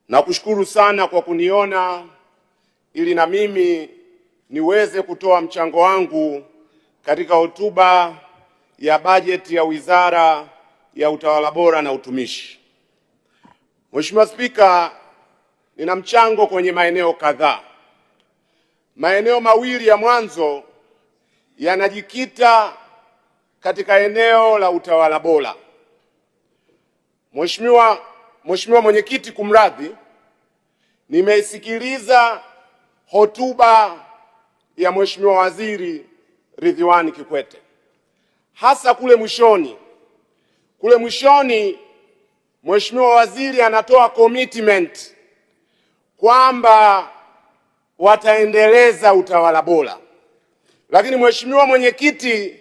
Nakushukuru sana kwa kuniona ili na mimi niweze kutoa mchango wangu katika hotuba ya bajeti ya Wizara ya Utawala Bora na Utumishi. Mheshimiwa Spika, nina mchango kwenye maeneo kadhaa. Maeneo mawili ya mwanzo yanajikita katika eneo la utawala bora. Mheshimiwa Mwenyekiti, kumradhi, nimeisikiliza hotuba ya Mheshimiwa Waziri Ridhiwani Kikwete. Hasa kule mwishoni Mheshimiwa Waziri anatoa commitment kwamba wataendeleza utawala bora. Lakini Mheshimiwa Mwenyekiti,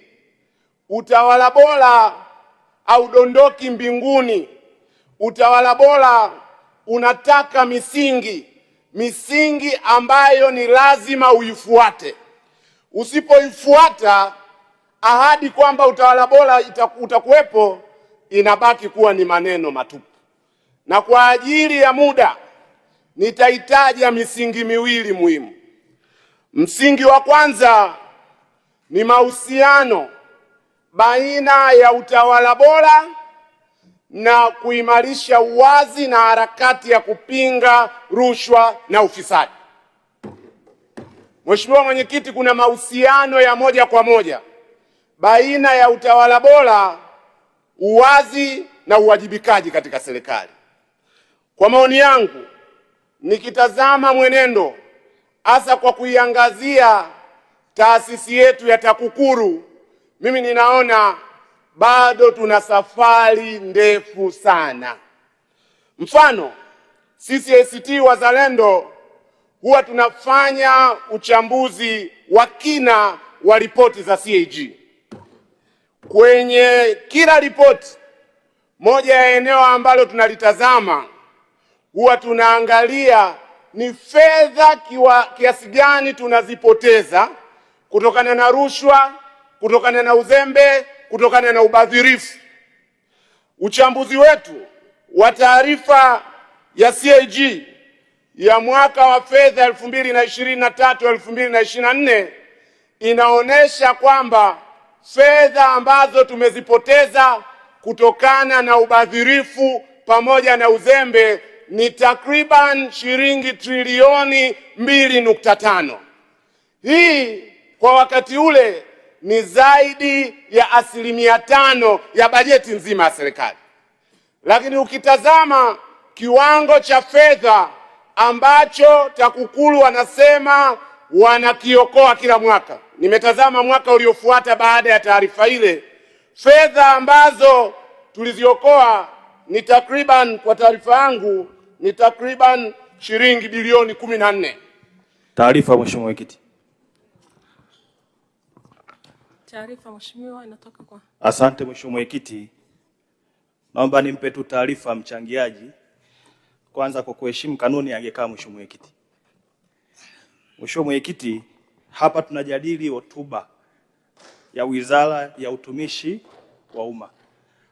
utawala bora haudondoki mbinguni. Utawala bora unataka misingi ambayo ni lazima uifuate. Usipoifuata, ahadi kwamba utawala bora utakuwepo inabaki kuwa ni maneno matupu. Na kwa ajili ya muda nitahitaja misingi miwili muhimu. Msingi wa kwanza ni mahusiano baina ya utawala bora na kuimarisha uwazi na harakati ya kupinga rushwa na ufisadi. Mheshimiwa Mwenyekiti, kuna mahusiano ya moja kwa moja baina ya utawala bora, uwazi na uwajibikaji katika serikali. Kwa maoni yangu, nikitazama mwenendo hasa kwa kuiangazia taasisi yetu ya TAKUKURU, mimi ninaona bado tuna safari ndefu sana. Mfano, sisi ACT Wazalendo huwa tunafanya uchambuzi wa kina wa ripoti za CAG. Kwenye kila ripoti, moja ya eneo ambalo tunalitazama huwa tunaangalia ni fedha kiasi gani tunazipoteza kutokana na rushwa, kutokana na uzembe, kutokana na ubadhirifu. Uchambuzi wetu wa taarifa ya CAG ya mwaka wa fedha 2023-2024 inaonesha kwamba fedha ambazo tumezipoteza kutokana na ubadhirifu pamoja na uzembe ni takriban shilingi trilioni 2.5. Hii kwa wakati ule ni zaidi ya 5% ya bajeti nzima ya serikali. Lakini ukitazama kiwango cha fedha ambacho TAKUKURU wanasema wanakiokoa kila mwaka, nimetazama mwaka uliofuata baada ya taarifa ile, fedha ambazo tuliziokoa ni takriban, kwa taarifa yangu, ni takriban shilingi bilioni 14. Taarifa Mheshimiwa Mwenyekiti. Taarifa Mheshimiwa inatoka kwa. Asante Mheshimiwa Mwenyekiti. Naomba nimpe tu taarifa mchangiaji. Kwanza kwa kuheshimu kanuni angekaa Mheshimiwa Mwenyekiti. Mheshimiwa Mwenyekiti, hapa tunajadili hotuba ya Wizara ya Utumishi wa Umma.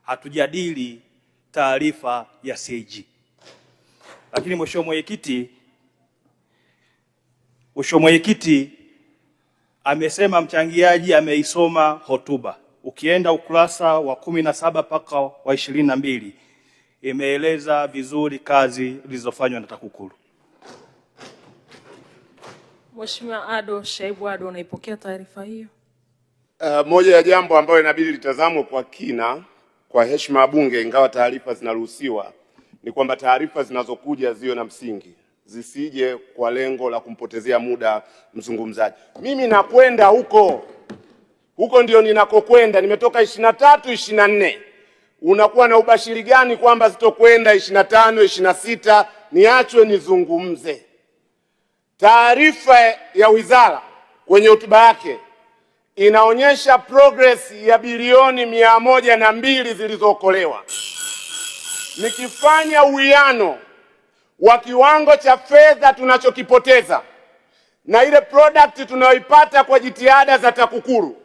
Hatujadili taarifa ya CAG. Lakini Mheshimiwa Mwenyekiti amesema mchangiaji ameisoma hotuba. Ukienda ukurasa wa 17 mpaka wa 22 imeeleza vizuri kazi zilizofanywa na TAKUKURU. Mheshimiwa Ado Shaibu Ado, unaipokea taarifa hiyo? Moja ya jambo ambayo inabidi litazamwe kwa kina kwa heshima ya Bunge, ingawa taarifa zinaruhusiwa, ni kwamba taarifa zinazokuja ziwe na msingi, zisije kwa lengo la kumpotezea muda mzungumzaji. Mimi nakwenda huko ndio ninakokwenda. Nimetoka 23, 24. Unakuwa na ubashiri gani kwamba zitokwenda 25, 26? Niachwe nizungumze. Taarifa ya wizara kwenye hotuba yake inaonyesha progress ya bilioni 102 zilizookolewa. Nikifanya uwiano wa kiwango cha fedha tunachokipoteza na ile product tunayoipata kwa jitihada za TAKUKURU,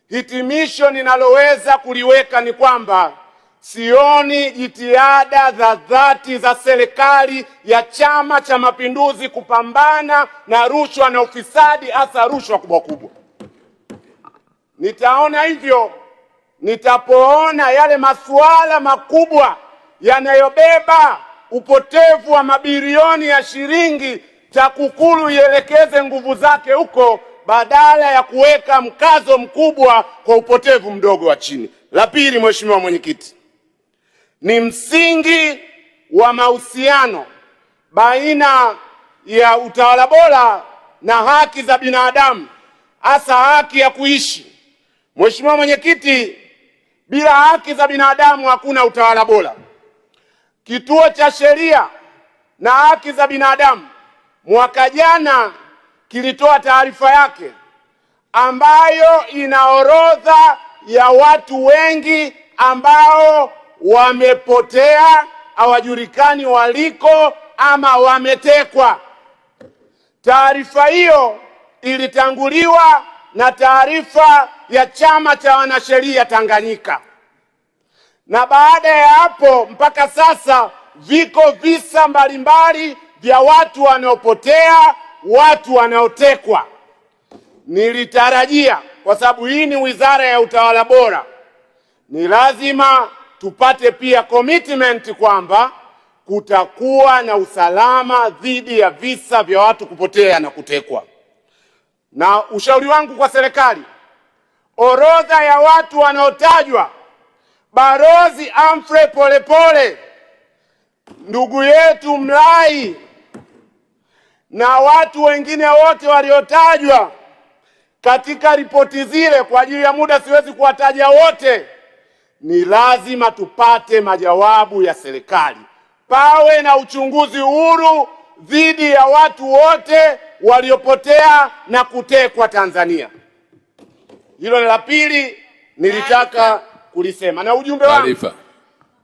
hitimisho ninaloweza kuliweka ni kwamba sioni jitihada za dhati za serikali ya Chama cha Mapinduzi kupambana na rushwa na ufisadi, hasa rushwa kubwa kubwa. Nitaona hivyo nitapoona yale masuala makubwa yanayobeba upotevu wa mabilioni ya shilingi TAKUKURU ielekeze nguvu zake huko badala ya kuweka mkazo mkubwa kwa upotevu mdogo wa chini. La pili, Mheshimiwa Mwenyekiti, ni msingi wa mahusiano baina ya utawala bora na haki za binadamu, hasa haki ya kuishi. Mheshimiwa Mwenyekiti, bila haki za binadamu hakuna utawala bora. Kituo cha Sheria na Haki za Binadamu mwaka jana kilitoa taarifa yake ambayo ina orodha ya watu wengi ambao wamepotea, hawajulikani waliko ama wametekwa. Taarifa hiyo ilitanguliwa na taarifa ya Chama cha Wanasheria Tanganyika. Na baada ya hapo mpaka sasa viko visa mbalimbali vya watu wanaopotea, watu wanaotekwa. Nilitarajia, kwa sababu hii ni Wizara ya Utawala Bora, ni lazima tupate pia commitment kwamba kutakuwa na usalama dhidi ya visa vya watu kupotea na kutekwa. Na ushauri wangu kwa serikali, orodha ya watu wanaotajwa, Balozi Humphrey Polepole, ndugu yetu Mlai na watu wengine wote waliotajwa katika ripoti zile, kwa ajili ya muda siwezi kuwataja wote, ni lazima tupate majawabu ya serikali. Pawe na uchunguzi huru dhidi ya watu wote waliopotea na kutekwa Tanzania. Hilo ni la pili nilitaka kulisema. Na ujumbe wangu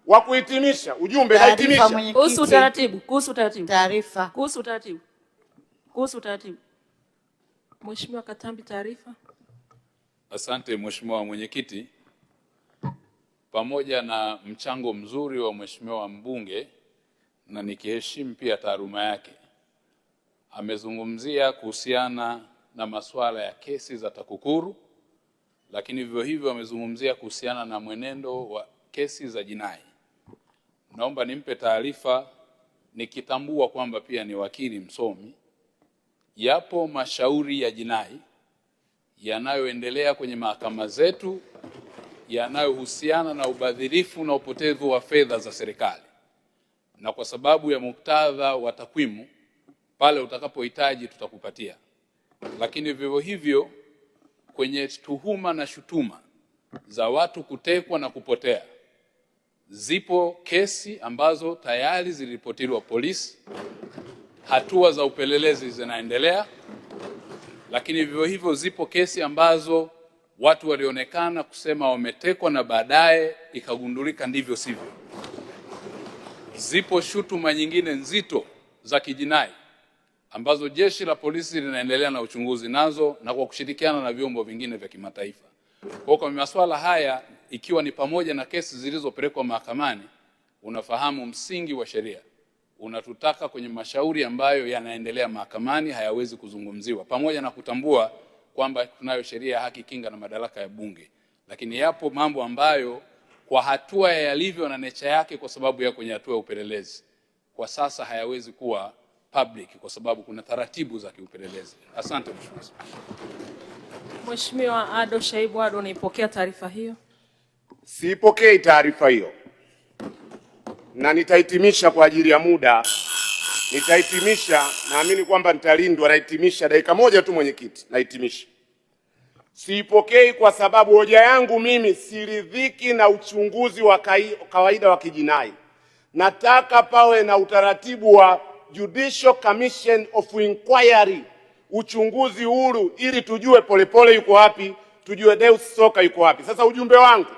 wa kuhitimisha, nahitimisha kuhusu utaratibu. Mheshimiwa Katambi, taarifa. Asante Mheshimiwa Mwenyekiti. Pamoja na mchango mzuri wa Mheshimiwa mbunge na nikiheshimu pia taaluma yake, amezungumzia kuhusiana na masuala ya kesi za TAKUKURU, lakini vivyo hivyo amezungumzia kuhusiana na mwenendo wa kesi za jinai. Naomba nimpe taarifa, nikitambua kwamba pia ni wakili msomi. Yapo mashauri ya jinai yanayoendelea kwenye mahakama zetu yanayohusiana na ubadhirifu na upotevu wa fedha za serikali, na kwa sababu ya muktadha wa takwimu, pale utakapohitaji tutakupatia. Lakini vivyo hivyo kwenye tuhuma na shutuma za watu kutekwa na kupotea, zipo kesi ambazo tayari ziliripotiwa polisi, hatua za upelelezi zinaendelea. Lakini vivyo hivyo zipo kesi ambazo watu walionekana kusema wametekwa na baadaye ikagundulika ndivyo sivyo. Zipo shutuma nyingine nzito za kijinai ambazo jeshi la polisi linaendelea na uchunguzi nazo na kwa kushirikiana na vyombo vingine vya kimataifa. Kwa masuala haya, ikiwa ni pamoja na kesi zilizopelekwa mahakamani, unafahamu msingi wa sheria unatutaka kwenye mashauri ambayo yanaendelea mahakamani hayawezi kuzungumziwa, pamoja na kutambua kwamba tunayo sheria ya haki, kinga na madaraka ya Bunge. Lakini yapo mambo ambayo kwa hatua yalivyo na nature yake, kwa sababu ya kwenye hatua ya upelelezi, kwa sasa hayawezi kuwa public kwa sababu kuna taratibu za kiupelelezi. Asante Mheshimiwa. Mheshimiwa Ado Shaibu Ado, unaipokea taarifa hiyo? Siipokei taarifa hiyo, na nitahitimisha kwa ajili ya muda. Nitahitimisha, naamini kwamba nitalindwa. Nahitimisha dakika moja tu Mwenyekiti, nahitimisha. Siipokei kwa sababu hoja yangu mimi siridhiki na uchunguzi wa kawaida wa kijinai. Nataka pawe na utaratibu wa Judicial Commission of Inquiry, uchunguzi huru, ili tujue Polepole yuko wapi, tujue Deus Soka yuko wapi. Sasa ujumbe wangu,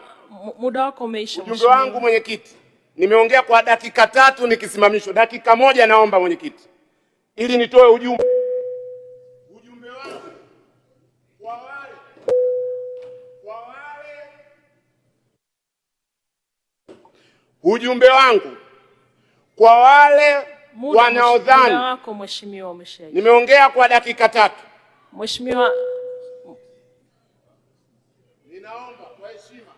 muda wako umeisha. Ujumbe wangu Mwenyekiti, nimeongea kwa dakika 3 nikisimamishwa. Dakika moja naomba Mwenyekiti, ili nitoe ujumbe. Ujumbe wangu kwa wale Ujumbe wangu kwa wale wanaodhani, muda wako mheshimiwa umeshaisha. nimeongea kwa dakika 3. Mheshimiwa, ninaomba kwa heshima.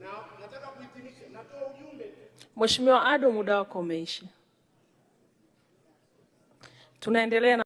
Na nataka kuhitimisha, natoa ujumbe. Mheshimiwa Ado, muda wako umeisha. Tunaendelea na